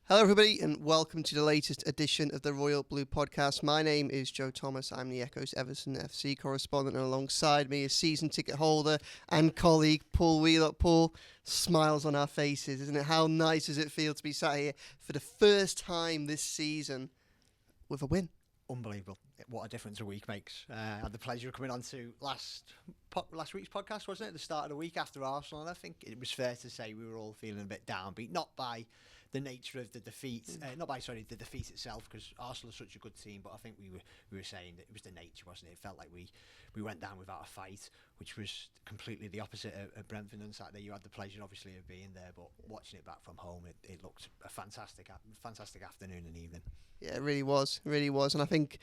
Hello everybody and welcome to the latest edition of the Royal Blue Podcast. My name is Joe Thomas. I'm the Echo's Everton FC correspondent, and alongside me is season ticket holder and colleague Paul Wheelock. Paul, smiles on our faces, isn't it? How nice does it feel to be sat here for the first time this season with a win? Unbelievable. What a difference a week makes. I had the pleasure of coming on to last week's podcast, wasn't it? At the start of the week after Arsenal, and I think it was fair to say we were all feeling a bit downbeat, not by the nature of the defeat, the defeat itself, because Arsenal is such a good team, but I think we were saying that it was the nature, wasn't it? It felt like we went down without a fight, which was completely the opposite of Brentford on Saturday. You had the pleasure, obviously, of being there, but watching it back from home, it looked a fantastic afternoon and evening. Yeah, it really was, and I think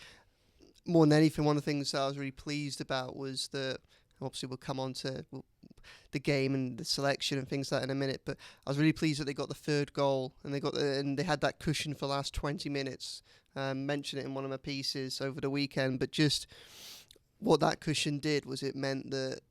more than anything, one of the things that I was really pleased about was that, obviously we'll come on to the game and the selection and things like that in a minute, but I was really pleased that they got the third goal and they had that cushion for the last 20 minutes. Mentioned it in one of my pieces over the weekend, but just what that cushion did was it meant that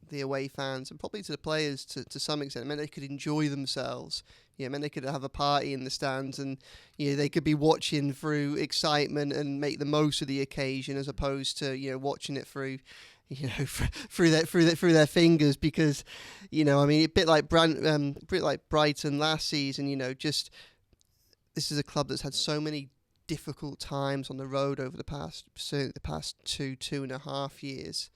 the away fans, and probably to the players to some extent, it meant they could enjoy themselves. Yeah, it meant they could have a party in the stands, and they could be watching through excitement and make the most of the occasion, as opposed to watching it through through their fingers, because a bit like Brighton last season. Just this is a club that's had so many difficult times on the road over the past 2.5 years.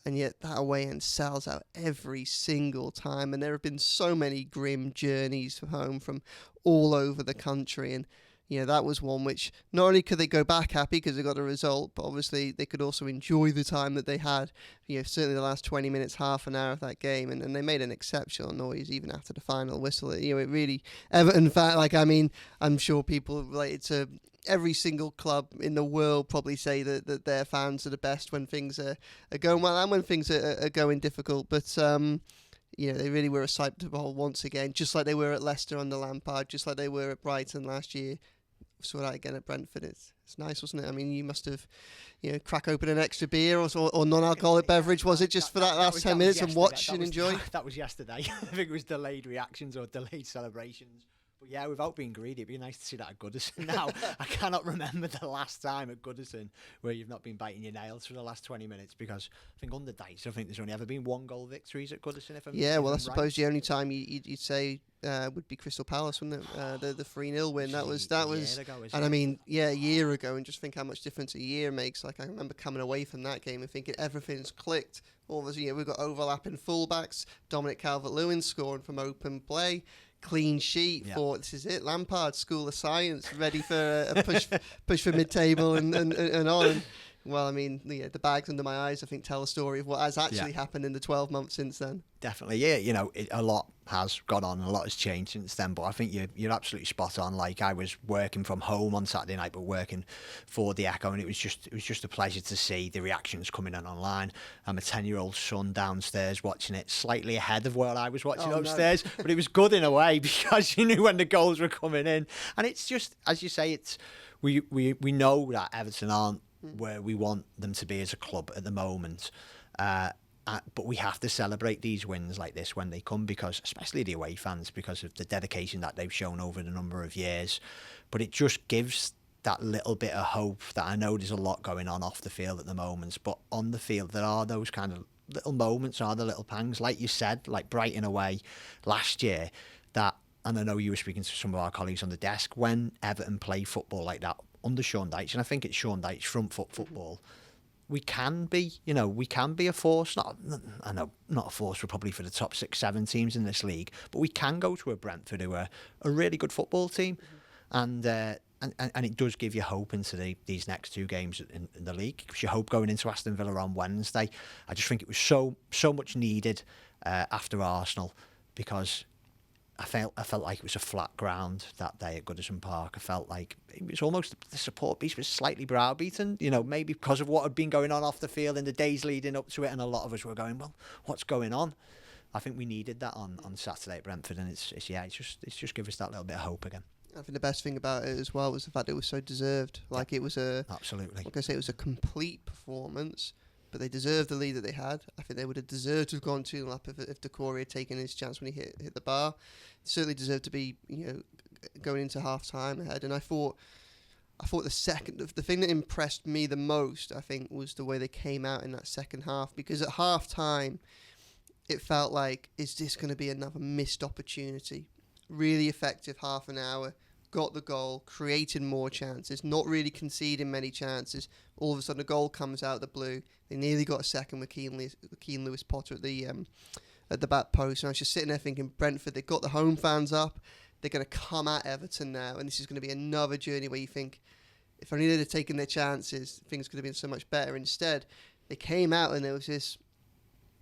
And yet that away end sells out every single time. And there have been so many grim journeys home from all over the country. And, that was one which not only could they go back happy because they got a result, but obviously they could also enjoy the time that they had. Certainly the last 20 minutes, half an hour of that game. And they made an exceptional noise even after the final whistle. It really, Everton, I'm sure people related to every single club in the world probably say that their fans are the best when things are going well and when things are going difficult. But, they really were a sight to behold once again, just like they were at Leicester under Lampard, just like they were at Brighton last year. Saw that again at Brentford. It's nice, wasn't it? I mean, you must have, crack open an extra beer or non-alcoholic beverage, was it, just for that last 10 minutes and watch and enjoy? That was yesterday. I think it was delayed reactions or delayed celebrations. But yeah, without being greedy, it'd be nice to see that at Goodison now. I cannot remember the last time at Goodison where you've not been biting your nails for the last 20 minutes, because I think under Dyche, there's only ever been 1 goal victories at Goodison. I suppose the only time you'd say would be Crystal Palace, wouldn't it? The 3-0 win. That was, a year ago, and just think how much difference a year makes. Like, I remember coming away from that game and thinking everything's clicked. All of a sudden, we've got overlapping fullbacks, Dominic Calvert-Lewin scoring from open play. Clean sheet for this is it. Lampard School of Science, ready for a push for mid-table and on. Well, the bags under my eyes, I think, tell a story of what has actually happened in the 12 months since then. Definitely, a lot has gone on, a lot has changed since then. But I think you're absolutely spot on. Like, I was working from home on Saturday night, but working for the Echo, and it was just a pleasure to see the reactions coming in online. I'm a 10-year-old son downstairs watching it, slightly ahead of where I was watching upstairs, but it was good in a way because you knew when the goals were coming in. And it's just, as you say, we know that Everton aren't where we want them to be as a club at the moment, but we have to celebrate these wins like this when they come, because especially the away fans, because of the dedication that they've shown over the number of years. But it just gives that little bit of hope that I know there's a lot going on off the field at the moment, but on the field there are those kind of little moments, are the little pangs, like you said, like Brighton away last year, that, and I know you were speaking to some of our colleagues on the desk, when Everton play football like that under Sean Dyche, and I think it's Sean Dyche front foot football, we can be a force. Not a force for probably for the top 6-7 teams in this league, but we can go to a Brentford who are a really good football team, and it does give you hope into these next 2 games in the league. It gives you hope going into Aston Villa on Wednesday. I just think it was so much needed after Arsenal, because I felt like it was a flat ground that day at Goodison Park. I felt like it was almost, the support base was slightly browbeaten, maybe because of what had been going on off the field in the days leading up to it, and a lot of us were going, well, what's going on? I think we needed that on Saturday at Brentford, and it's just give us that little bit of hope again. I think the best thing about it as well was the fact it was so deserved. Like, it was absolutely. Like I say, it was a complete performance. But they deserved the lead that they had. I think they would have deserved to have gone 2-0 up if Decore had taken his chance when he hit the bar. Certainly deserved to be, going into half time ahead. And I thought the thing that impressed me the most, I think, was the way they came out in that second half. Because at half time, it felt like, is this going to be another missed opportunity? Really effective half an hour, got the goal, created more chances, not really conceding many chances. All of a sudden, a goal comes out of the blue. They nearly got a second with Keane Lewis Potter at the back post. And I was just sitting there thinking, Brentford, they've got the home fans up. They're going to come at Everton now, and this is going to be another journey where you think, if only they'd have taken their chances, things could have been so much better. Instead, they came out and there was this.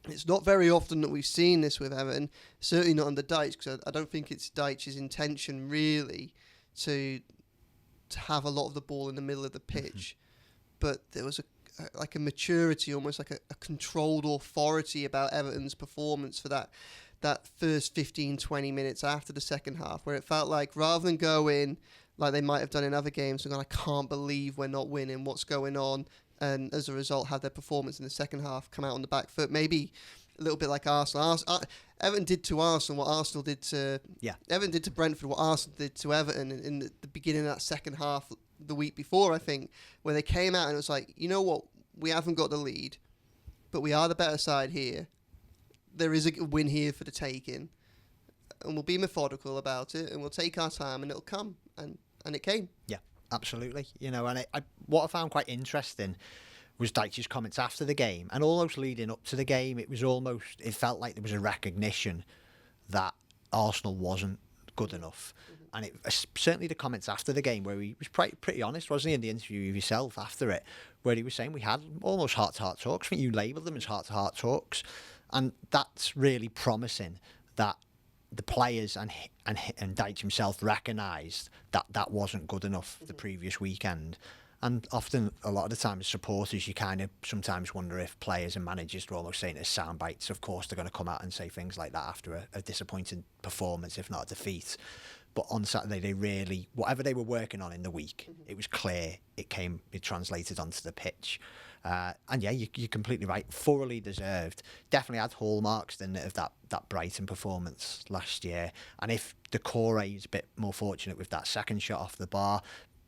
It's not very often that we've seen this with Everton, certainly not under Dyche, because I don't think it's Dyche's intention really to have a lot of the ball in the middle of the pitch. But there was a maturity, almost like a controlled authority about Everton's performance for that first 15, 20 minutes after the second half, where it felt like, rather than go in like they might have done in other games, and I can't believe we're not winning, what's going on, and as a result have their performance in the second half come out on the back foot. Maybe a little bit like Arsenal. Everton did to Arsenal what Arsenal did to... Yeah. Everton did to Brentford what Arsenal did to Everton in the beginning of that second half the week before, I think, where they came out and it was like, you know what, we haven't got the lead, but we are the better side here. There is a win here for the taking, and we'll be methodical about it, and we'll take our time, and it'll come, and it came. Yeah, absolutely. You know, and what I found quite interesting was Dyche's comments after the game, and almost leading up to the game. It felt like there was a recognition that Arsenal wasn't good enough. And it certainly the comments after the game, where he was pretty honest, wasn't he, in the interview with yourself after it, where he was saying we had almost heart-to-heart talks. I think you labelled them as heart-to-heart talks. And that's really promising, that the players and Dyche himself recognised that that wasn't good enough the previous weekend. And often, a lot of the time as supporters, you kind of sometimes wonder if players and managers are almost saying it as sound bites. Of course, they're going to come out and say things like that after a disappointing performance, if not a defeat. But on Saturday, they really, whatever they were working on in the week, it was clear, it translated onto the pitch. And yeah, you're completely right. Thoroughly deserved. Definitely had hallmarks, didn't it, of that Brighton performance last year. And if Decore is a bit more fortunate with that second shot off the bar,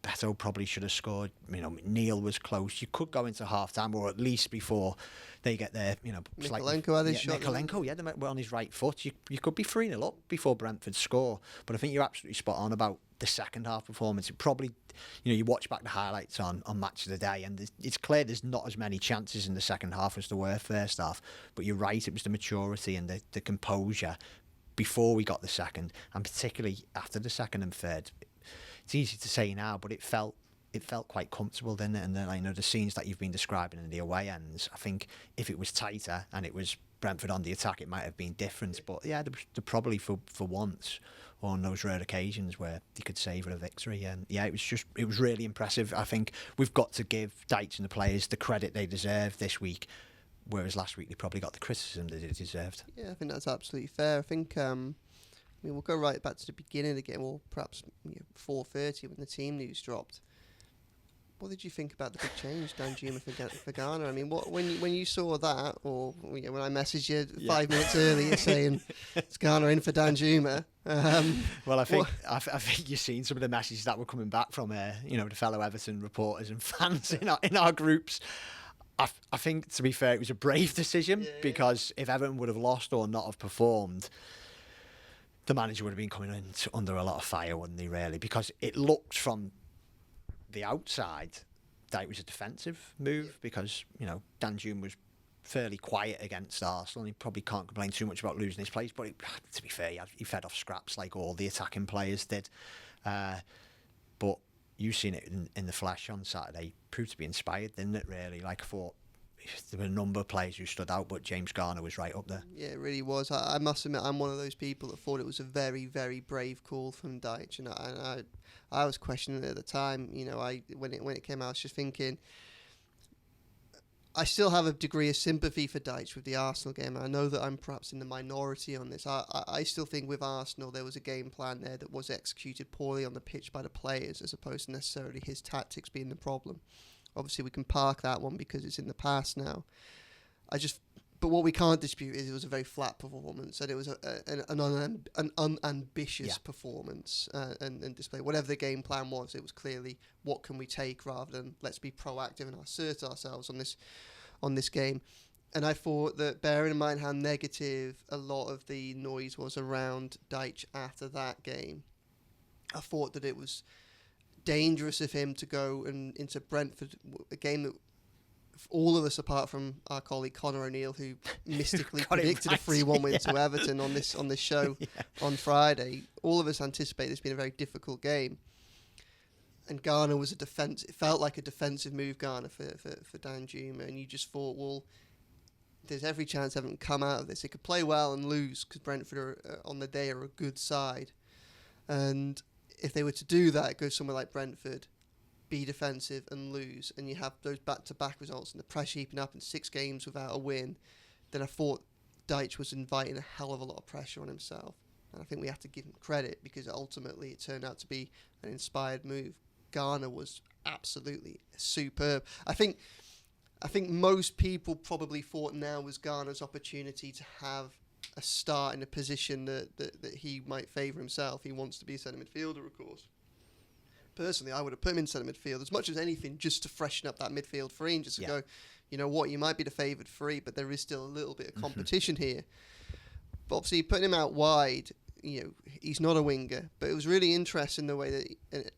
Beto probably should have scored. You know, Neil was close. You could go into half time, or at least before they get their, Mikolenko had his shot. Mikolenko, yeah, they were on his right foot. You could be 3-0 up before Brentford score. But I think you're absolutely spot on about the second half performance. It probably, you watch back the highlights on Match of the Day, and it's clear there's not as many chances in the second half as there were first half. But you're right, it was the maturity and the composure before we got the second, and particularly after the second and third. It's easy to say now, but it felt quite comfortable, didn't it? And then I know the scenes that you've been describing in the away ends, I think if it was tighter and it was Brentford on the attack, it might have been different. But yeah, there probably for once, on those rare occasions where they could savour a victory. And yeah, it was really impressive. I think we've got to give Dyche and the players the credit they deserve this week, whereas last week they probably got the criticism that they deserved. Yeah, I think that's absolutely fair. I think we'll go right back to the beginning of the game, or perhaps 4:30 when the team news dropped. What did you think about the big change, Danjuma for Ghana? I mean, when you saw that, or when I messaged you 5 minutes earlier saying it's Ghana in for Danjuma? Well, I think you've seen some of the messages that were coming back from the fellow Everton reporters and fans in our groups. I think, to be fair, it was a brave decision, because if Everton would have lost or not have performed, the manager would have been coming in under a lot of fire, wouldn't he, really? Because it looked from the outside that it was a defensive move, because, Danjuma was fairly quiet against Arsenal. He probably can't complain too much about losing his place, but to be fair, he fed off scraps like all the attacking players did. But you've seen it in the flesh on Saturday. Proved to be inspired, didn't it, really? Like, I thought there were a number of players who stood out, but James Garner was right up there. Yeah, it really was. I must admit, I'm one of those people that thought it was a very, very brave call from Dyche, and I was questioning it at the time. When it came out, I was just thinking, I still have a degree of sympathy for Dyche with the Arsenal game. I know that I'm perhaps in the minority on this. I still think with Arsenal there was a game plan there that was executed poorly on the pitch by the players, as opposed to necessarily his tactics being the problem. Obviously, we can park that one because it's in the past now. I just But what we can't dispute is it was a very flat performance, and it was an unambitious performance and display. Whatever the game plan was, it was clearly what can we take rather than let's be proactive and assert ourselves on this game. And I thought that, bearing in mind how negative a lot of the noise was around Dyche after that game, I thought that it was dangerous of him to go into Brentford, a game that all of us, apart from our colleague Conor O'Neill, who mystically predicted a 3-1 win to Everton on this show on Friday, all of us anticipate this being a very difficult game. And Garner was it felt like a defensive move, Garner, for Danjuma, and you just thought, well, there's every chance Everton come out of this. They could play well and lose because Brentford on the day are a good side. And if they were to do that, go somewhere like Brentford, be defensive and lose, and you have those back-to-back results and the pressure heaping up in 6 games without a win, then I thought Dyche was inviting a hell of a lot of pressure on himself. And I think we have to give him credit because ultimately it turned out to be an inspired move. Garner was absolutely superb. I think most people probably thought now was Garner's opportunity to have a start in a position that he might favour himself. He wants to be a centre midfielder, of course. Personally, I would have put him in centre midfield as much as anything, just to freshen up that midfield three and just to go, you know what, you might be the favoured three, but there is still a little bit of competition here. But obviously, putting him out wide, you know, he's not a winger, but it was really interesting the way that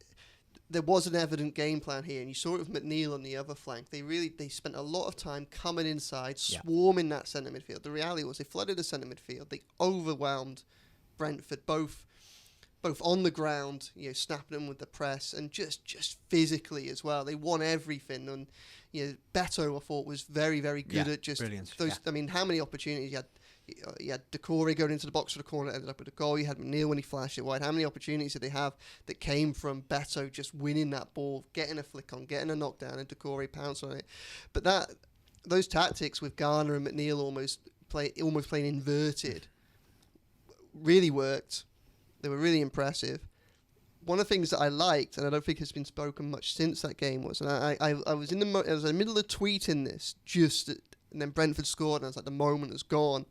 there was an evident game plan here, and you saw it with McNeil on the other flank. They spent a lot of time coming inside, swarming that centre midfield. The reality was they flooded the centre midfield. They overwhelmed Brentford, both on the ground, you know, snapping them with the press, and just physically as well. They won everything, and you know, Beto, I thought, was very, very good at just brilliant. those. I mean, how many opportunities you had Decore going into the box for the corner, ended up with a goal. You had McNeil when he flashed it wide. How many opportunities did they have that came from Beto just winning that ball, getting a flick on, getting a knockdown, and Decore pounced on it? But those tactics with Garner and McNeil almost playing inverted really worked. They were really impressive. One of the things that I liked, and I don't think has been spoken much since that game, was, and I was in the middle of tweeting this and then Brentford scored, and I was like, the moment is gone.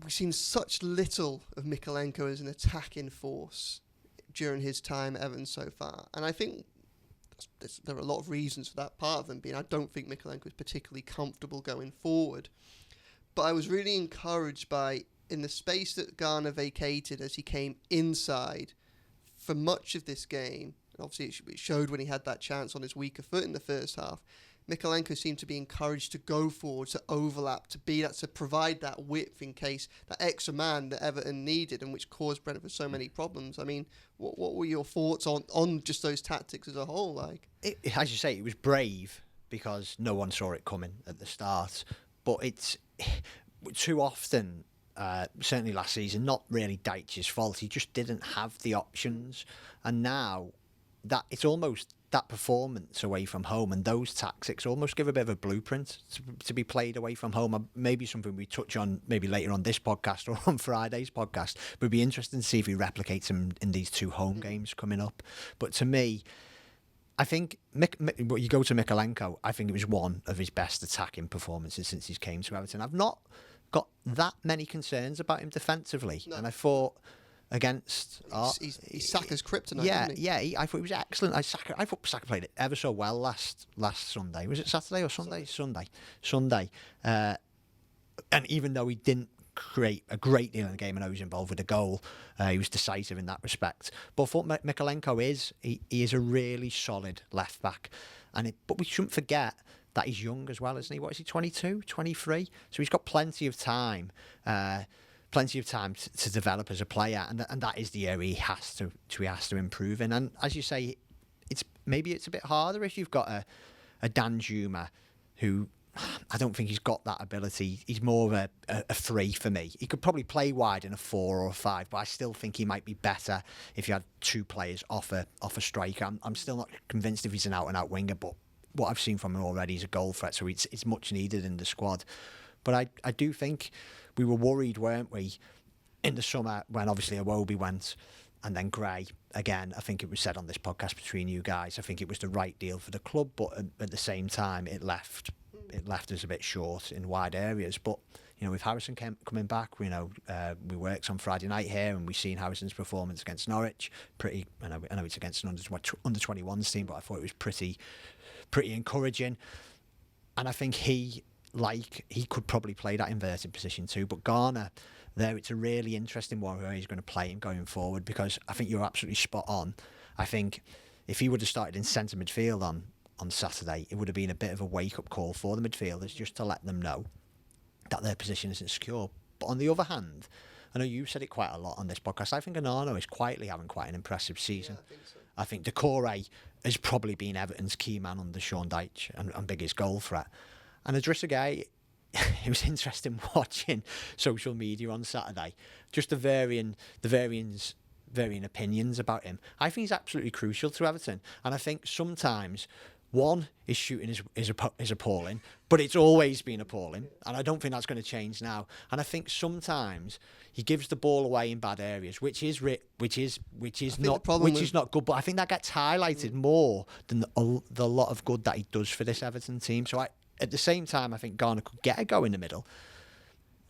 We've seen such little of Mykolenko as an attacking force during his time at Everton so far. And I think there are a lot of reasons for that, part of them being I don't think Mykolenko is particularly comfortable going forward. But I was really encouraged by, in the space that Garner vacated as he came inside for much of this game, and obviously it showed when he had that chance on his weaker foot in the first half, Mykolenko seemed to be encouraged to go forward, to overlap, to provide that width in case that extra man that Everton needed and which caused Brentford so many problems. I mean, what were your thoughts on just those tactics as a whole? Like, as you say, it was brave because no one saw it coming at the start. But it's too often, certainly last season, not really Dyche's fault. He just didn't have the options, and now that it's almost that performance away from home and those tactics almost give a bit of a blueprint to be played away from home. Maybe something we touch on maybe later on this podcast or on Friday's podcast. But it'd be interesting to see if he replicates them in these 2 home games coming up. But to me, I think you go to Mykolenko, I think it was one of his best attacking performances since he's came to Everton. I've not got that many concerns about him defensively. No. And I thought against... He's Saka's kryptonite, isn't he? Yeah, I thought he was excellent. I thought Saka played it ever so well last Sunday. Was it Saturday or Sunday? Sunday. And even though he didn't create a great deal in the game, and I was involved with a goal, he was decisive in that respect. But I thought Mykolenko he is a really solid left back. But we shouldn't forget that he's young as well, isn't he? What is he, 22, 23? So he's got plenty of time to develop as a player, and that is the area he has to improve in. And as you say, it's a bit harder if you've got a Danjuma who I don't think he's got that ability. He's more of a 3 for me. He could probably play wide in a 4 or a 5, but I still think he might be better if you had 2 players off a striker. I'm still not convinced if he's an out-and-out winger, but what I've seen from him already is a goal threat, so it's much needed in the squad. But I do think we were worried, weren't we, in the summer when obviously Iwobi went and then Gray. Again, I think it was said on this podcast between you guys, I think it was the right deal for the club, but at the same time it left it left us a bit short in wide areas. But with Harrison coming back, we worked on Friday night here, and we've seen Harrison's performance against Norwich. I know it's against an under 21s team, but I thought it was pretty encouraging. And I think he could probably play that inverted position too. But Garner, it's a really interesting one where he's going to play him going forward, because I think you're absolutely spot on. I think if he would have started in centre midfield on Saturday, it would have been a bit of a wake-up call for the midfielders, just to let them know that their position isn't secure. But on the other hand, I know you've said it quite a lot on this podcast, I think Onana is quietly having quite an impressive season. Yeah, I think so. I think Decore has probably been Everton's key man under Sean Dyche and biggest goal threat. And Idrissa Gueye, it was interesting watching social media on Saturday, just the varying opinions about him. I think he's absolutely crucial to Everton, and I think sometimes his shooting is appalling, but it's always been appalling, and I don't think that's going to change now. And I think sometimes he gives the ball away in bad areas, which is not good. But I think that gets highlighted more than the lot of good that he does for this Everton team. So at the same time, I think Garner could get a go in the middle.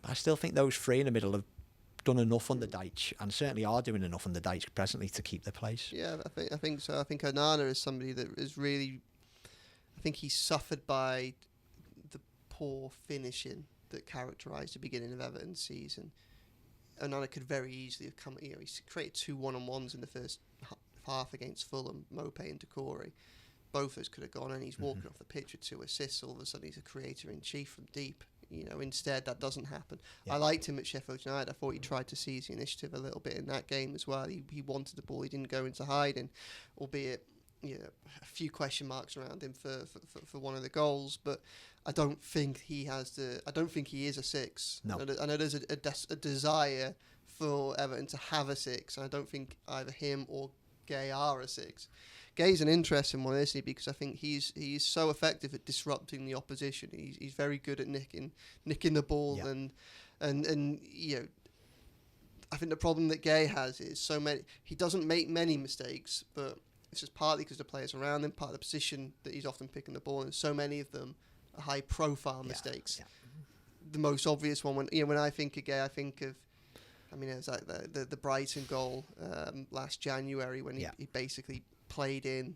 I still think those three in the middle have done enough under Dyche, and certainly are doing enough under Dyche presently to keep their place. Yeah, I think so. I think Onana is somebody that is really. I think he suffered by the poor finishing that characterised the beginning of Everton's season. Onana could very easily have come. He created 2 1-on-1s in the first half against Fulham, Mope and Decore. Both of those could have gone, and he's walking off the pitch with 2 assists. All of a sudden, he's a creator in chief from deep. Instead, that doesn't happen. Yeah. I liked him at Sheffield United. I thought he tried to seize the initiative a little bit in that game as well. He wanted the ball. He didn't go into hiding, albeit a few question marks around him for one of the goals. But I don't think he is a 6. No. I know there's a desire for Everton to have a 6, and I don't think either him or Gueye are a 6. Gueye's an interesting one, isn't he? Because I think he's so effective at disrupting the opposition. He's very good at nicking the ball, yeah. and I think the problem that Gueye has is he doesn't make many mistakes, but it's just partly because the players around him, part of the position that he's often picking the ball, and so many of them are high profile mistakes. Yeah. The most obvious one when I think of Gueye, I think of. It was like the Brighton goal last January when he basically played in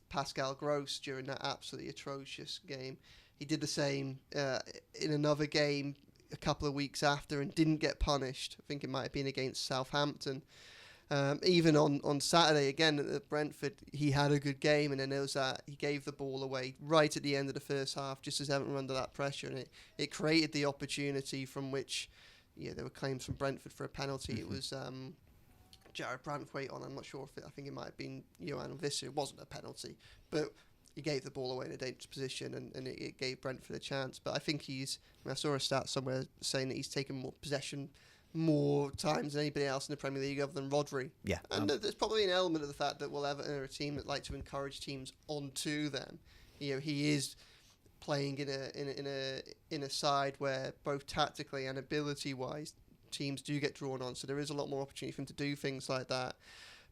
Pascal Gross during that absolutely atrocious game. He did the same in another game a couple of weeks after and didn't get punished. I think it might have been against Southampton. Even on Saturday again at Brentford, he had a good game, and then there was that he gave the ball away right at the end of the first half, just as Everton were under that pressure, and it created the opportunity from which there were claims from Brentford for a penalty. It was Jared Brantwaite on. I'm not sure I think it might have been Johan Visser. It wasn't a penalty, but he gave the ball away in a dangerous position, and it gave Brentford a chance. But I think I saw a stat somewhere saying that he's taken more possession more times than anybody else in the Premier League other than Rodri. Yeah. And there's probably an element of the fact that Everton are a team that like to encourage teams onto them. He is playing in a side where both tactically and ability wise teams do get drawn on, so there is a lot more opportunity for him to do things like that.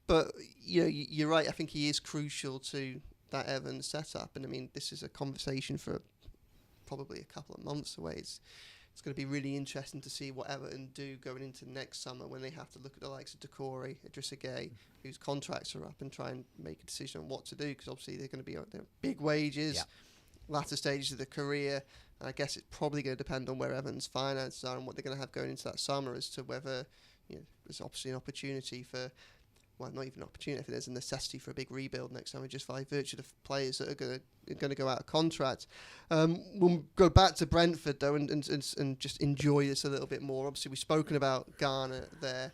But you're right, I think he is crucial to that Everton setup, and this is a conversation for probably a couple of months away. It's going to be really interesting to see what Everton do going into next summer when they have to look at the likes of Decore, Idrissa Gueye, whose contracts are up, and try and make a decision on what to do, because obviously they're going to be on big wages, latter stages of their career, and I guess it's probably going to depend on where Everton's finances are and what they're going to have going into that summer as to whether there's obviously an opportunity for, well, not even an opportunity, if there's a necessity for a big rebuild next summer just by virtue of players that are going to go out of contract. We'll go back to Brentford though and just enjoy this a little bit more. Obviously we've spoken about Garner there.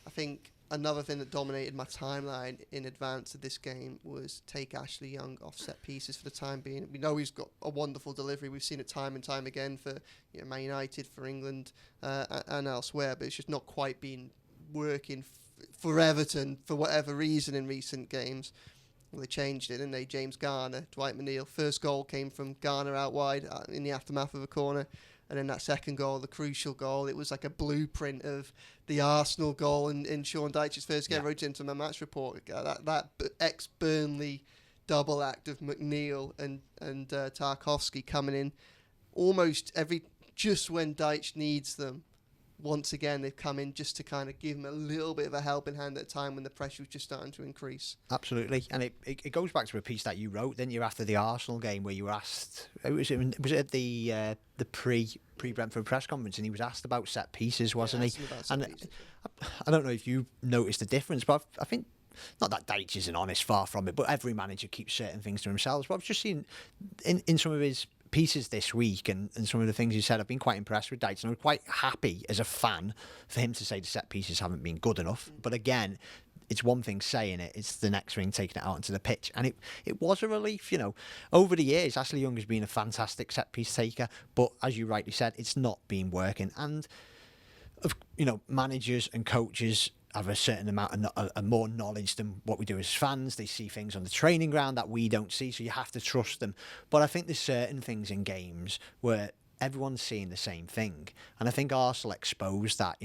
I think another thing that dominated my timeline in advance of this game was take Ashley Young off set pieces for the time being. We know he's got a wonderful delivery. We've seen it time and time again for Man United, for England and elsewhere, but it's just not quite been working for Everton for whatever reason in recent games. Well, they changed it, didn't they? James Garner, Dwight McNeil. First goal came from Garner out wide in the aftermath of a corner. And then that second goal, the crucial goal, it was like a blueprint of the Arsenal goal in Sean Dyche's first game. I wrote it into my match report. That ex-Burnley double act of McNeil and Tarkowski coming in almost just when Dyche needs them. Once again, they've come in just to kind of give him a little bit of a helping hand at a time when the pressure was just starting to increase. Absolutely, and it goes back to a piece that you wrote, didn't you, after the Arsenal game, where you were asked, was it at the pre-Brentford press conference, and he was asked about set pieces, wasn't he? And I don't know if you noticed the difference, but I think, not that Dyche isn't honest, far from it, but every manager keeps certain things to themselves. But I've just seen in some of his pieces this week and some of the things he said, I've been quite impressed with Dyche, and I'm quite happy as a fan for him to say the set pieces haven't been good enough. But again, it's one thing saying it, it's the next thing taking it out onto the pitch. And it was a relief, Over the years, Ashley Young has been a fantastic set piece taker, but as you rightly said, it's not been working. And managers and coaches have a certain amount of more knowledge than what we do as fans. They see things on the training ground that we don't see, so you have to trust them. But I think there's certain things in games where everyone's seeing the same thing, and I think Arsenal exposed that.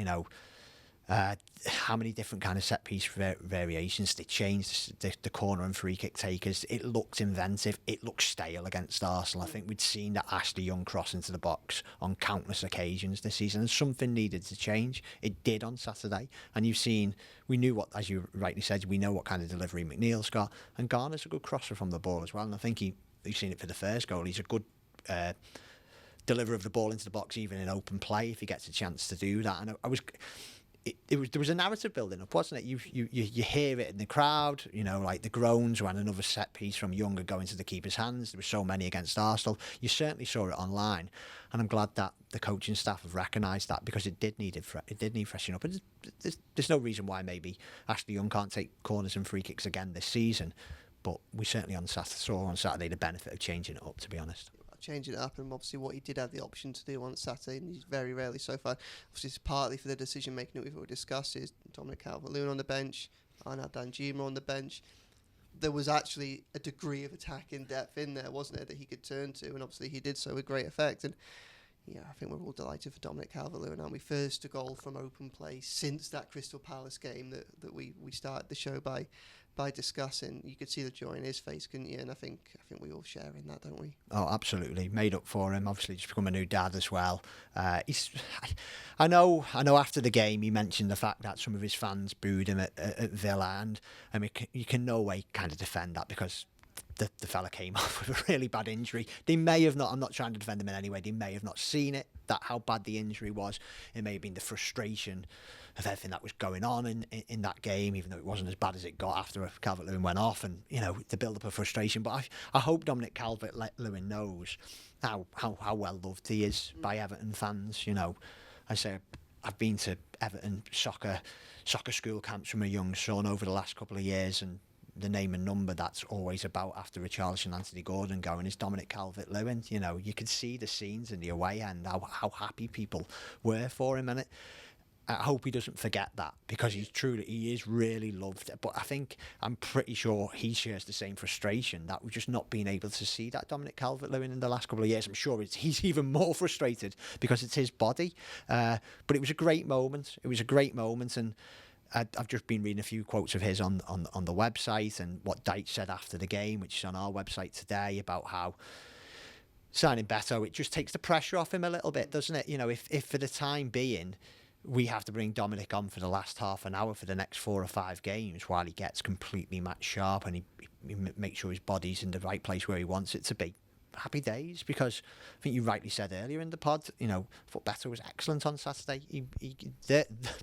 How many different kind of set piece variations they changed, the corner and free kick takers. It looked inventive. It looked stale against Arsenal. I think we'd seen that Ashley Young cross into the box on countless occasions this season, and something needed to change. It did on Saturday, and we knew what, as you rightly said, we know what kind of delivery McNeil's got, and Garner's a good crosser from the ball as well, and I think you've seen it for the first goal. He's a good deliverer of the ball into the box, even in open play, if he gets a chance to do that. And there was a narrative building up, wasn't it? You hear it in the crowd, like the groans when another set piece from Younger going to the keeper's hands. There were so many against Arsenal. You certainly saw it online, and I'm glad that the coaching staff have recognised that, because it did need freshening up. And there's no reason why maybe Ashley Young can't take corners and free kicks again this season, but we certainly saw on Saturday the benefit of changing it up, to be honest. Changing it up, and obviously what he did have the option to do on Saturday, and he's very rarely so far. Obviously, it's partly for the decision making that we've already discussed. Is Dominic Calvert-Lewin on the bench, Arnaud Danjuma on the bench. There was actually a degree of attacking depth in there, wasn't there, that he could turn to, and obviously he did so with great effect. And I think we're all delighted for Dominic Calvert-Lewin, aren't we? First a goal from open play since that Crystal Palace game that we started the show by discussing. You could see the joy in his face, couldn't you? And I think we all share in that, don't we? Oh, absolutely. Made up for him. Obviously, just become a new dad as well. I know. After the game, he mentioned the fact that some of his fans booed him at Villa, and I mean, you can no way kind of defend that, because the fella came off with a really bad injury. They may have not, I'm not trying to defend him in any way, they may have not seen it, how bad the injury was. It may have been the frustration of everything that was going on in that game, even though it wasn't as bad as it got after Calvert-Lewin went off, and the build-up of frustration. But I hope Dominic Calvert-Lewin knows how well loved he is by Everton fans. I say I've been to Everton soccer school camps from a young son over the last couple of years, and the name and number that's always about after Richarlison and Anthony Gordon going is Dominic Calvert-Lewin. You could see the scenes in the away end, how happy people were for him, and I hope he doesn't forget that, because he is really loved. But I'm pretty sure he shares the same frustration that we've just not been able to see that Dominic Calvert-Lewin in the last couple of years. I'm sure he's even more frustrated because it's his body. But it was a great moment. And I've just been reading a few quotes of his on the website, and what Dyche said after the game, which is on our website today, about how signing Beto, it just takes the pressure off him a little bit, doesn't it? If for the time being we have to bring Dominic on for the last half an hour for the next 4 or 5 games while he gets completely match sharp and he makes sure his body's in the right place where he wants it to be, happy days. Because I think you rightly said earlier in the pod, I thought Beto was excellent on Saturday.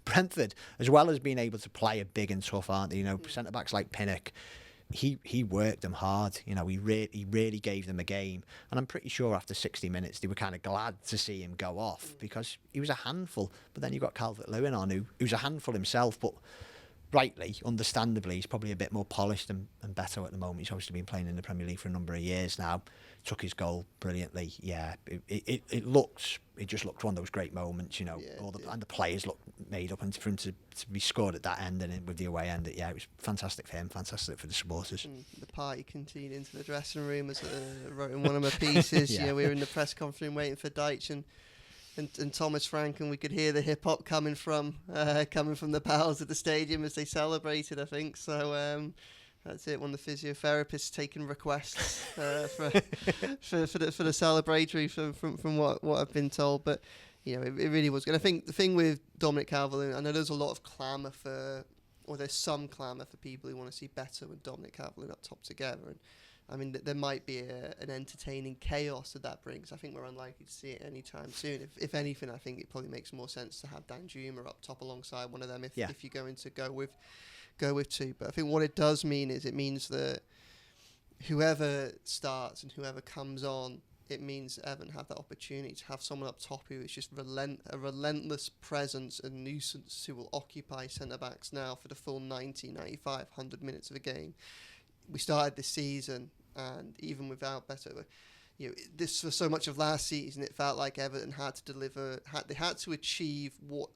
Brentford, as well as being able to play a big and tough, aren't they? Centre backs like Pinnock, he worked them hard. He really gave them a game, and I'm pretty sure after 60 minutes they were kind of glad to see him go off, because he was a handful. But then you got Calvert-Lewin on, who's a handful himself, but rightly, understandably, he's probably a bit more polished than Beto at the moment. He's obviously been playing in the Premier League for a number of years now. Took his goal brilliantly. Yeah, it just looked one of those great moments, and the players looked made up, and for him to be scored at that end and with the away end, it was fantastic for him, fantastic for the supporters. The party continued into the dressing room, as I wrote in one of my pieces. We were in the press conference room waiting for Dyche and Thomas Frank, and we could hear the hip hop coming from the pals at the stadium as they celebrated, I think. So That's it. One of the physiotherapists taking requests for the celebratory from what I've been told. But it really was good. I think the thing with Dominic Calvert-Lewin, I know there's a lot of clamour or there's some clamour for people who want to see Beto and Dominic Calvert-Lewin up top together. And I mean, there might be an entertaining chaos that brings. I think we're unlikely to see it anytime soon. If anything, I think it probably makes more sense to have Danjuma up top alongside one of them if you're going to go with two. But I think what it does mean is it means that whoever starts and whoever comes on, it means Everton have that opportunity to have someone up top who is just a relentless presence and nuisance who will occupy centre-backs now for the full 90, 95, 100 minutes of a game. We started this season, and even without Beto, this for so much of last season, it felt like Everton had to deliver. They had to achieve what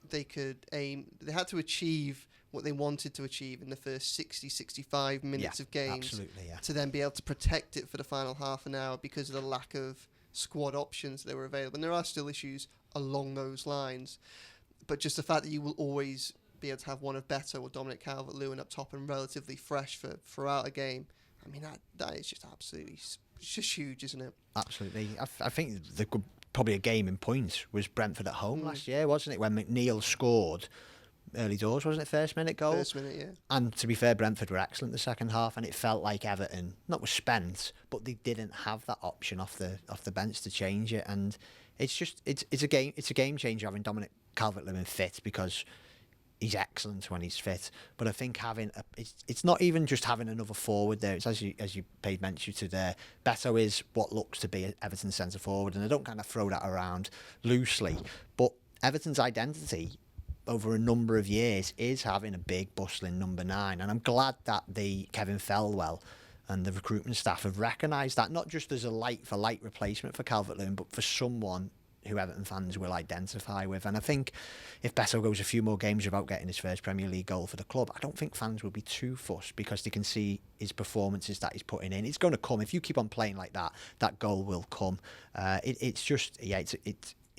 they could aim. They had to achieve what they wanted to achieve in the first 60, 65 minutes of games to then be able to protect it for the final half an hour because of the lack of squad options that were available. And there are still issues along those lines, but just the fact that you will always be able to have one of Beto or Dominic Calvert-Lewin up top and relatively fresh throughout a game, I mean, that is just absolutely, it's just huge, isn't it? Absolutely. I think probably a game in points was Brentford at home last year, wasn't it? When McNeil scored early doors, wasn't it? First minute goal. First minute, yeah. And to be fair, Brentford were excellent the second half, and it felt like Everton was spent, but they didn't have that option off the bench to change it. And it's a game changer having Dominic Calvert-Lewin fit, because he's excellent when he's fit. But I think it's not even just having another forward there. It's as you paid mention to there. Beto is what looks to be Everton's centre forward, and I don't kind of throw that around loosely. But Everton's identity over a number of years is having a big bustling number 9, and I'm glad that Kevin Felwell and the recruitment staff have recognised that, not just as a light for light replacement for Calvert-Lewin, but for someone who Everton fans will identify with. And I think if Beto goes a few more games without getting his first Premier League goal for the club, I don't think fans will be too fussed, because they can see his performances that he's putting in. It's going to come. If you keep on playing like that, that goal will come. It's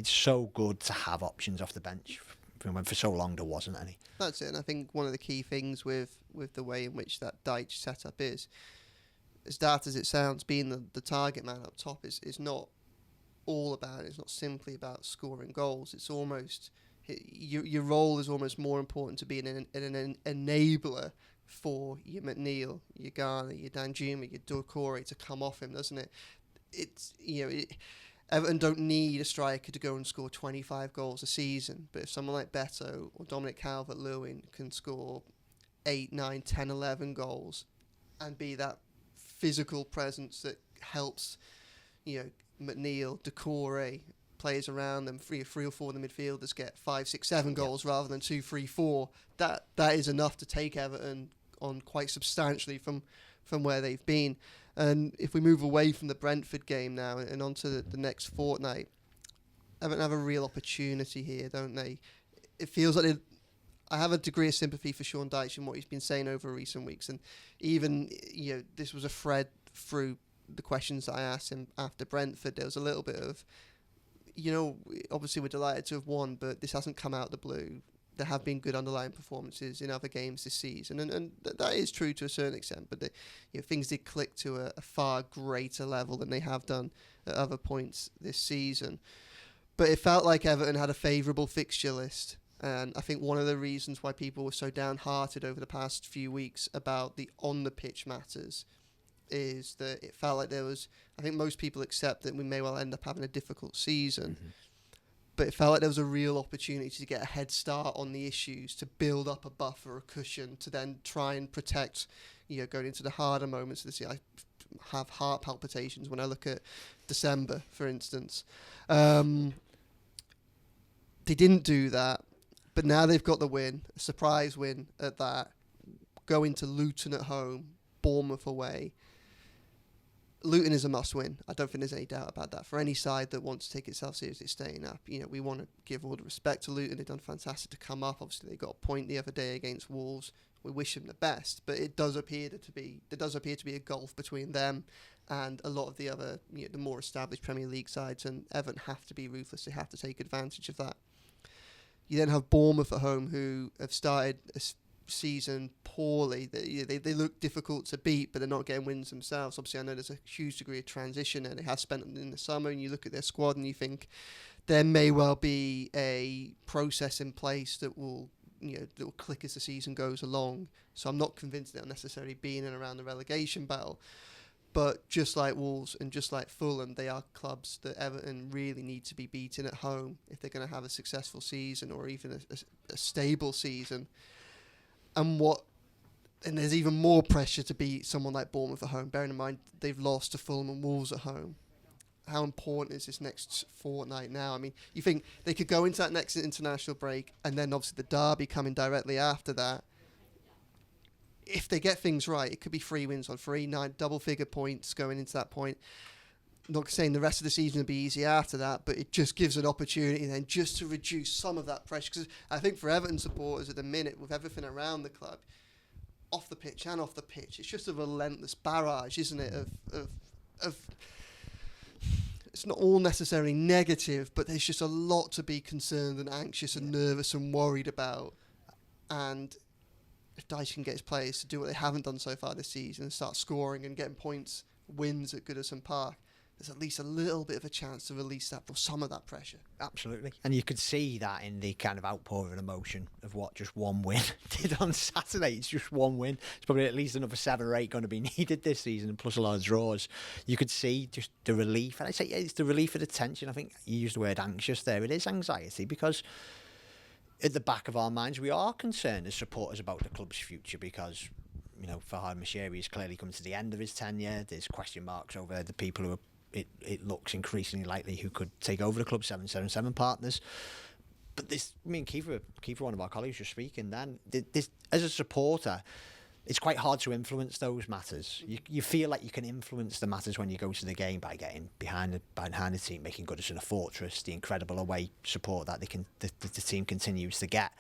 so good to have options off the bench when for so long there wasn't any. That's it. And I think one of the key things with the way in which that Dyche setup is, as daft as it sounds, being the target man up top is not all about it. It's not simply about scoring goals. It's almost your role is almost more important to being an enabler for your McNeil, your Garner, your Danjuma, your Doucouré to come off him, doesn't it? It's Everton don't need a striker to go and score 25 goals a season, but if someone like Beto or Dominic Calvert-Lewin can score 8, 9, 10, 11 goals and be that physical presence that helps, McNeil, Doucouré, players around them, 3 or 4 of the midfielders get 5, 6, 7 goals rather than 2, 3, 4. That is enough to take Everton on quite substantially from where they've been. And if we move away from the Brentford game now and onto the next fortnight, Everton have a real opportunity here, don't they? It feels like I have a degree of sympathy for Sean Dyche and what he's been saying over recent weeks. And even, this was a thread through the questions that I asked him after Brentford. There was a little bit of, obviously we're delighted to have won, but this hasn't come out of the blue. There have been good underlying performances in other games this season, and that is true to a certain extent. But things did click to a far greater level than they have done at other points this season. But it felt like Everton had a favourable fixture list, and I think one of the reasons why people were so downhearted over the past few weeks about the on-the-pitch matters is that it felt like there was. I think most people accept that we may well end up having a difficult season. Mm-hmm. But it felt like there was a real opportunity to get a head start on the issues, to build up a buffer, a cushion, to then try and protect, going into the harder moments of this year. I have heart palpitations when I look at December, for instance. They didn't do that, but now they've got the win, a surprise win at that. Going to Luton at home, Bournemouth away. Luton is a must-win. I don't think there's any doubt about that. For any side that wants to take itself seriously staying up, we want to give all the respect to Luton. They've done fantastic to come up. Obviously, they got a point the other day against Wolves. We wish them the best, but it does appear to be a gulf between them and a lot of the other, the more established Premier League sides. And Everton have to be ruthless. They have to take advantage of that. You then have Bournemouth at home, who have started season poorly. They look difficult to beat, but they're not getting wins themselves. Obviously, I know there's a huge degree of transition, and they have spent it in the summer, and you look at their squad and you think there may well be a process in place that will click as the season goes along. So I'm not convinced they'll necessarily be in and around the relegation battle. But just like Wolves and just like Fulham, they are clubs that Everton really need to be beaten at home if they're going to have a successful season or even a stable season. And there's even more pressure to beat someone like Bournemouth at home, bearing in mind they've lost to Fulham and Wolves at home. How important is this next fortnight now? I mean, you think they could go into that next international break and then obviously the derby coming directly after that. If they get things right, it could be 3 wins on 3, 9 double-figure points going into that point. Not saying the rest of the season will be easy after that, but it just gives an opportunity then just to reduce some of that pressure. Because I think for Everton supporters at the minute, with everything around the club, off the pitch and off the pitch, it's just a relentless barrage, isn't it, of it's not all necessarily negative, but there's just a lot to be concerned and anxious and nervous and worried about. And if Dyche can get his players to do what they haven't done so far this season and start scoring and getting points, wins at Goodison Park, there's at least a little bit of a chance to release that or some of that pressure. Absolutely. And you could see that in the kind of outpouring of emotion of what just one win did on Saturday. It's just one win. It's probably at least another 7 or 8 going to be needed this season, and plus a lot of draws. You could see just the relief. And I say it's the relief of the tension. I think you used the word anxious there. It is anxiety because at the back of our minds, we are concerned as supporters about the club's future because, Farhad Moshiri is clearly coming to the end of his tenure. There's question marks over the people who are, it looks increasingly likely who could take over the club, 777 partners. But this, Kiefer, one of our colleagues, was speaking then. This, as a supporter, it's quite hard to influence those matters. You feel like you can influence the matters when you go to the game by getting behind the team, making Goodison a fortress, the incredible away support that the team continues to get.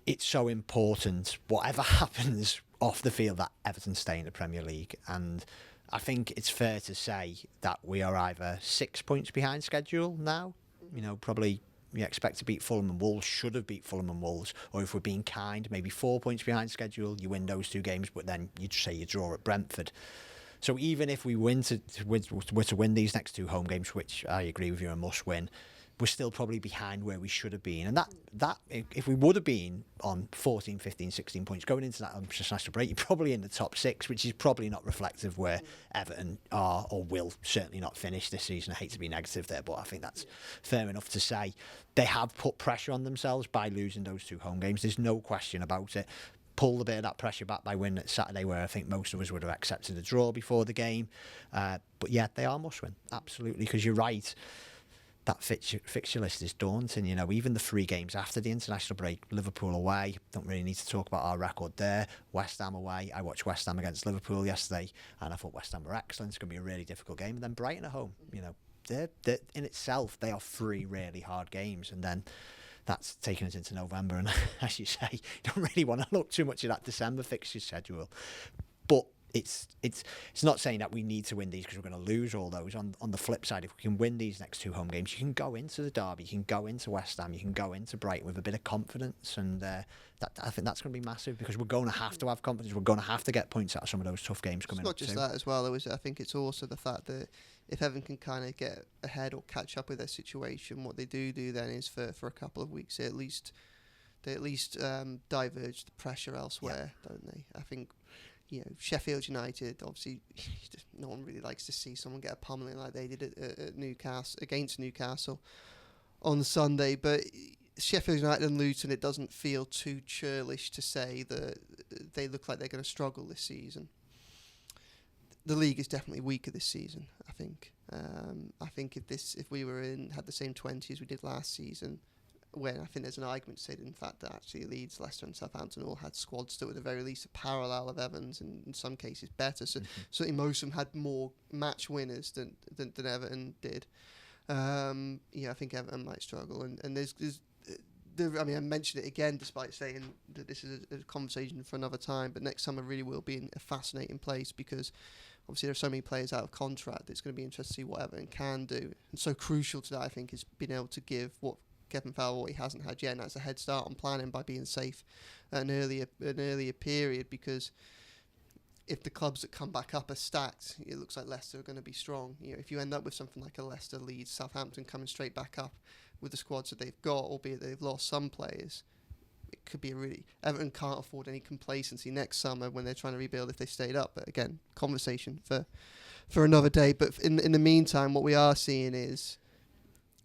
It's so important, whatever happens off the field, that Everton stay in the Premier League. And I think it's fair to say that we are either 6 points behind schedule now. Probably we expect to beat Fulham and Wolves, should have beat Fulham and Wolves, or if we're being kind, maybe 4 points behind schedule. You win those 2 games, but then you'd say you draw at Brentford. So even if we were to win these next 2 home games, which I agree with you are a must win, we're still probably behind where we should have been. And that if we would have been on 14, 15, 16 points going into that international break, you're probably in the top 6, which is probably not reflective where Everton are or will certainly not finish this season. I hate to be negative there, but I think that's fair enough to say. They have put pressure on themselves by losing those 2 home games. There's no question about it. Pull a bit of that pressure back by winning at Saturday, where I think most of us would have accepted a draw before the game. But yeah, they are must win, absolutely, because you're right. That fixture list is daunting. Even the 3 games after the international break, Liverpool away, don't really need to talk about our record there. West Ham away, I watched West Ham against Liverpool yesterday and I thought West Ham were excellent. It's going to be a really difficult game. And then Brighton at home, they're in itself, they are 3 really hard games, and then that's taking us into November, and as you say, you don't really want to look too much at that December fixture schedule. But it's not saying that we need to win these because we're going to lose all those. On the flip side, if we can win these next 2 home games, you can go into the derby, you can go into West Ham, you can go into Brighton with a bit of confidence, and I think that's going to be massive because we're going to have confidence. We're going to have to get points out of some of those tough games coming up. It's not just that as well. I think it's also the fact that if Everton can kind of get ahead or catch up with their situation, what they do then is for a couple of weeks they at least diverge the pressure elsewhere, don't they? I think. Sheffield United, obviously, no one really likes to see someone get a pummeling like they did at Newcastle, against Newcastle on Sunday. But Sheffield United and Luton, it doesn't feel too churlish to say that they look like they're going to struggle this season. The league is definitely weaker this season, I think. I think if we had the same 20 as we did last season, when I think there's an argument to say that in fact that actually Leeds, Leicester and Southampton all had squads that were at the very least a parallel of Everton's, and in some cases better. So certainly most of them had more match winners than Everton did. I think Everton might struggle, and there's I mentioned it again despite saying that this is a conversation for another time, but next summer really will be a fascinating place because obviously there are so many players out of contract. It's going to be interesting to see what Everton can do, and so crucial to that I think is being able to give what Kevin Fowler what he hasn't had yet, and that's a head start on planning by being safe at an earlier period, because if the clubs that come back up are stacked, it looks like Leicester are going to be strong. If you end up with something like a Leicester, Leeds, Southampton coming straight back up with the squads that they've got, albeit they've lost some players, it could be Everton can't afford any complacency next summer when they're trying to rebuild if they stayed up. But again, conversation for another day. But in the meantime, what we are seeing is,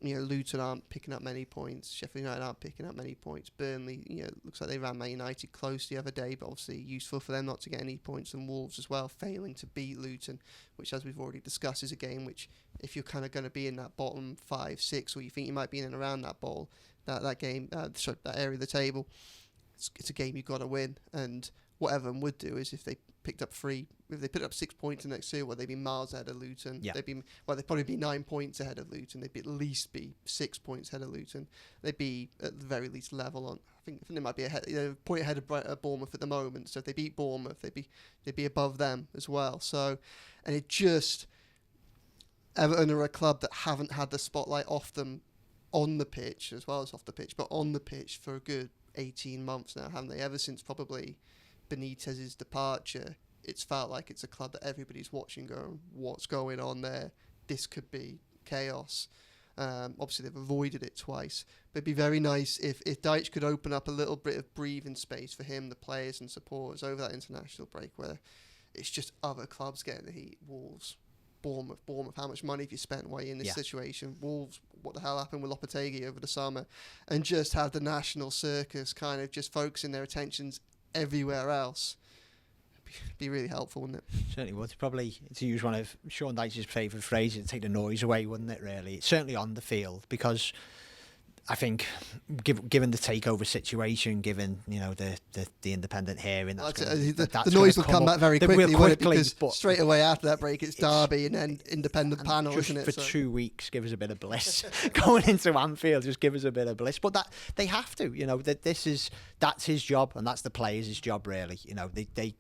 Luton aren't picking up many points. Sheffield United aren't picking up many points. Burnley, looks like they ran Man United close the other day, but obviously useful for them not to get any points. And Wolves as well, failing to beat Luton, which, as we've already discussed, is a game which, if you're kind of going to be in that bottom 5, 6, or you think you might be in and around that that area of the table, it's a game you've got to win. And what Everton would do is if they picked up 6 points in the next 2, they'd be miles ahead of Luton. Yeah. They'd probably be 9 points ahead of Luton. They'd at least be 6 points ahead of Luton. They'd be at the very least level on. I think they might be a point ahead of Bournemouth at the moment. So if they beat Bournemouth, they'd be above them as well. So, and Everton are a club that haven't had the spotlight off them on the pitch as well as off the pitch, but on the pitch for a good 18 months now, haven't they? Ever since probably Benitez's departure, it's felt like it's a club that everybody's watching going, what's going on there? This could be chaos. Obviously, they've avoided it twice. But it'd be very nice if Dyche could open up a little bit of breathing space for him, the players and supporters over that international break, where it's just other clubs getting the heat. Wolves, Bournemouth, how much money have you spent while you're in this situation? Wolves, what the hell happened with Lopetegui over the summer? And just have the national circus kind of just focusing their attentions everywhere else. Be really helpful, wouldn't it? Certainly would. Probably, to use one of Sean Dyche's favourite phrases, it'd take the noise away, wouldn't it, really? It's certainly on the field, because I think, given the takeover situation, given the independent hearing, the noise will come back very quickly, won't it? Because straight away after that break, it's Derby and then independent panel, isn't it? For 2 weeks, give us a bit of bliss. Going into Anfield, just give us a bit of bliss. But that they have to, that's his job, and that's the players' job, really. They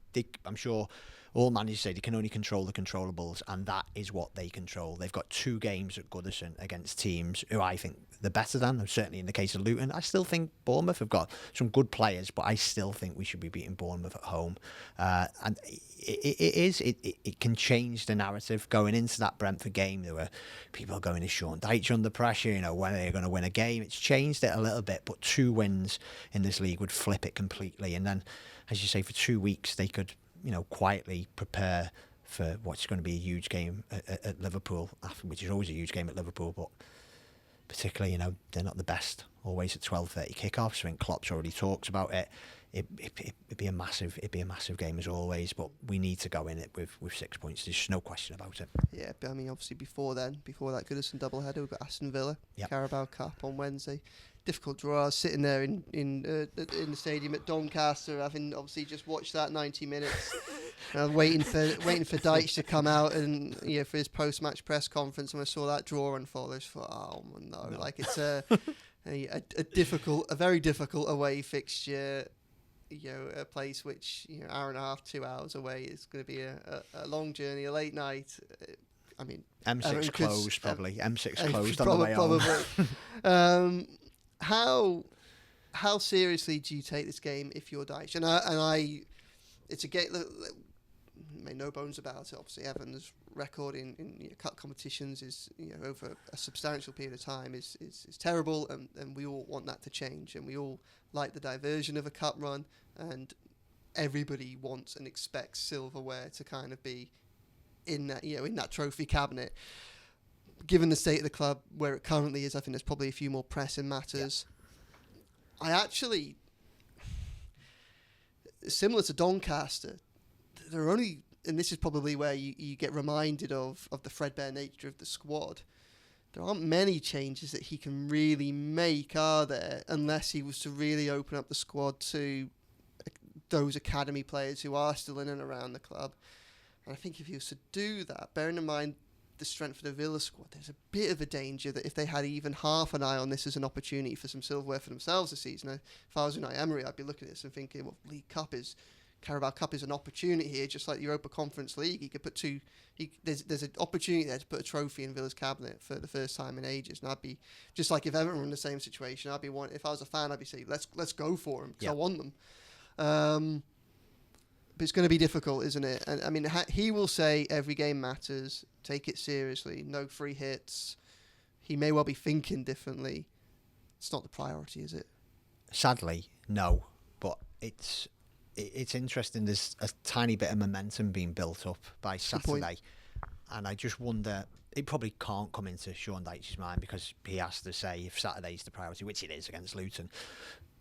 I'm sure all managers say they can only control the controllables, and that is what they control. They've got 2 games at Goodison against teams who I think they're better than. Certainly in the case of Luton, I still think Bournemouth have got some good players, but I still think we should be beating Bournemouth at home. And it can change the narrative. Going into that Brentford game, there were people going, is Sean Dyche under pressure? When are they going to win a game? It's changed it a little bit, but 2 wins in this league would flip it completely. And then, as you say, for 2 weeks, they could quietly prepare for what's going to be a huge game at Liverpool, which is always a huge game at Liverpool, but particularly, they're not the best always at 12:30 kickoffs. I think Klopp's already talked about it. It'd be a massive game as always, but we need to go in it with 6 points. There's no question about it. Yeah, but I mean, obviously before that Goodison doubleheader, we've got Aston Villa, Carabao Cup on Wednesday. Difficult draw. I was sitting there in the stadium at Doncaster, having obviously just watched that 90 minutes, waiting for Dyche to come out and for his post-match press conference. And I saw that draw unfold, I just thought, oh no, like it's a very difficult away fixture. A place which hour and a half, 2 hours away is going to be a long journey, a late night. I mean, M6 closed probably. M6 closed on the way home. How seriously do you take this game if you're Dyche? And I, it's a game. Made no bones about it. Obviously, Everton's record in cup competitions is over a substantial period of time is terrible, and we all want that to change, and we all like the diversion of a cup run, and everybody wants and expects silverware to kind of be in that trophy cabinet. Given the state of the club where it currently is, I think there's probably a few more pressing matters. Yeah. I actually, similar to Doncaster, there are only, and this is probably where you get reminded of the threadbare nature of the squad. There aren't many changes that he can really make, are there? Unless he was to really open up the squad to those academy players who are still in and around the club. And I think if he was to do that, bearing in mind the strength of the Villa squad, there's a bit of a danger that if they had even half an eye on this as an opportunity for some silverware for themselves this season, if I was Unai Emery, I'd be looking at this and thinking, well, League Cup is Carabao Cup is an opportunity here, just like the Europa Conference League. He could put there's an opportunity there to put a trophy in Villa's cabinet for the first time in ages. And I'd be, just like if Everton were in the same situation, I'd be if I was a fan, I'd be saying, let's go for him, because I want them. But it's going to be difficult, isn't it? And I mean, he will say every game matters, take it seriously, no free hits. He may well be thinking differently. It's not the priority, is it? Sadly, no. But it's interesting. There's a tiny bit of momentum being built up by Saturday, and I just wonder. It probably can't come into Sean Dyche's mind, because he has to say if Saturday's the priority, which it is against Luton.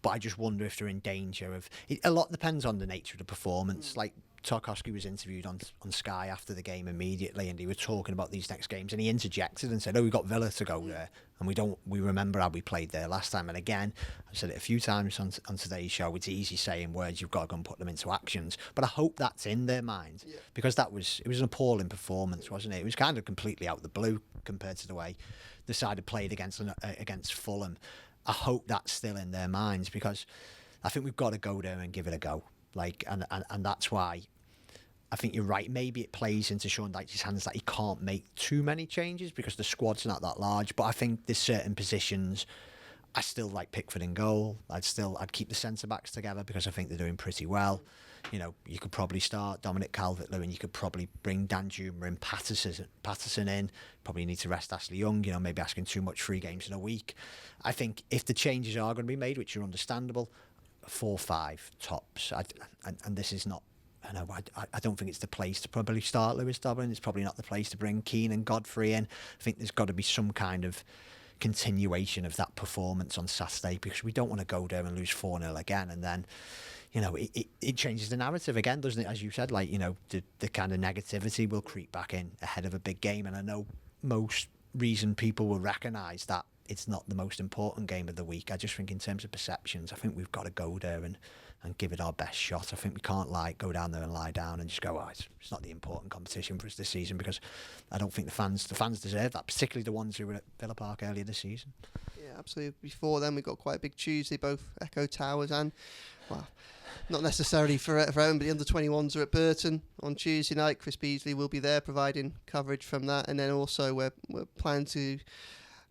But I just wonder if they're in danger of it. A lot depends on the nature of the performance. Like Tarkowski was interviewed on Sky after the game immediately, and he was talking about these next games, and he interjected and said, "Oh, we got Villa to go there, and we remember how we played there last time." And again, I've said it a few times on today's show. It's easy saying words; you've got to go and put them into actions. But I hope that's in their mind, because it was an appalling performance, wasn't it? It was kind of completely out of the blue compared to the way the side had played against Fulham. I hope that's still in their minds, because I think we've got to go there and give it a go. And that's why I think you're right. Maybe it plays into Sean Dyche's hands that he can't make too many changes because the squad's not that large. But I think there's certain positions. I still like Pickford in goal. I'd keep the centre backs together, because I think they're doing pretty well. You know, you could probably start Dominic Calvert-Lewin. You could probably bring Danjuma and Patterson in. Probably need to rest Ashley Young. You know, maybe asking too much 3 games in a week. I think if the changes are going to be made, which are understandable, 4-5 tops. And this is not. I don't think it's the place to probably start Lewis Dobbin. It's probably not the place to bring Keane and Godfrey in. I think there's got to be some kind of continuation of that performance on Saturday, because we don't want to go there and lose 4-0 again, and then, you know, it changes the narrative again, doesn't it? As you said, like, you know, the kind of negativity will creep back in ahead of a big game, and I know most reasoned people will recognise that it's not the most important game of the week. I just think in terms of perceptions, I think we've got to go there and give it our best shot. I think we can't go down there and lie down and just go, it's not the important competition for us this season, because I don't think the fans deserve that, particularly the ones who were at Villa Park earlier this season. Yeah, absolutely. Before then, we got quite a big Tuesday, both Echo Towers and, well, not necessarily for Everton, but the under-21s are at Burton on Tuesday night. Chris Beasley will be there providing coverage from that, and then also we're planning to.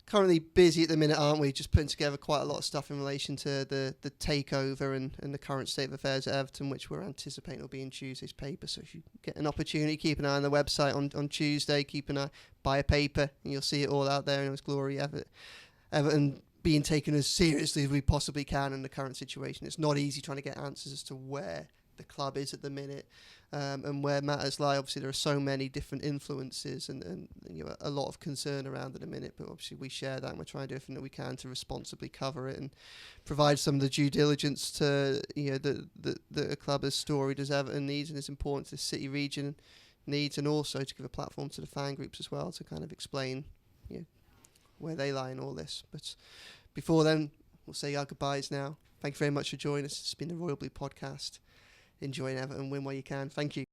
Currently busy at the minute, aren't we? Just putting together quite a lot of stuff in relation to the takeover and the current state of affairs at Everton, which we're anticipating will be in Tuesday's paper. So if you get an opportunity, keep an eye on the website on Tuesday. Keep an eye, buy a paper, and you'll see it all out there in its glory. Everton being taken as seriously as we possibly can in the current situation. It's not easy trying to get answers as to where the club is at the minute. And where matters lie, obviously there are so many different influences and you know, a lot of concern around at the minute, but obviously we share that and we're trying to do everything that we can to responsibly cover it and provide some of the due diligence to, you know, the club as storied as Everton needs and is important to the city region needs, and also to give a platform to the fan groups as well to kind of explain, you know, where they lie in all this. But before then, we'll say our goodbyes now. Thank you very much for joining us. It's been the Royal Blue Podcast. Enjoy Everton, win while you can. Thank you.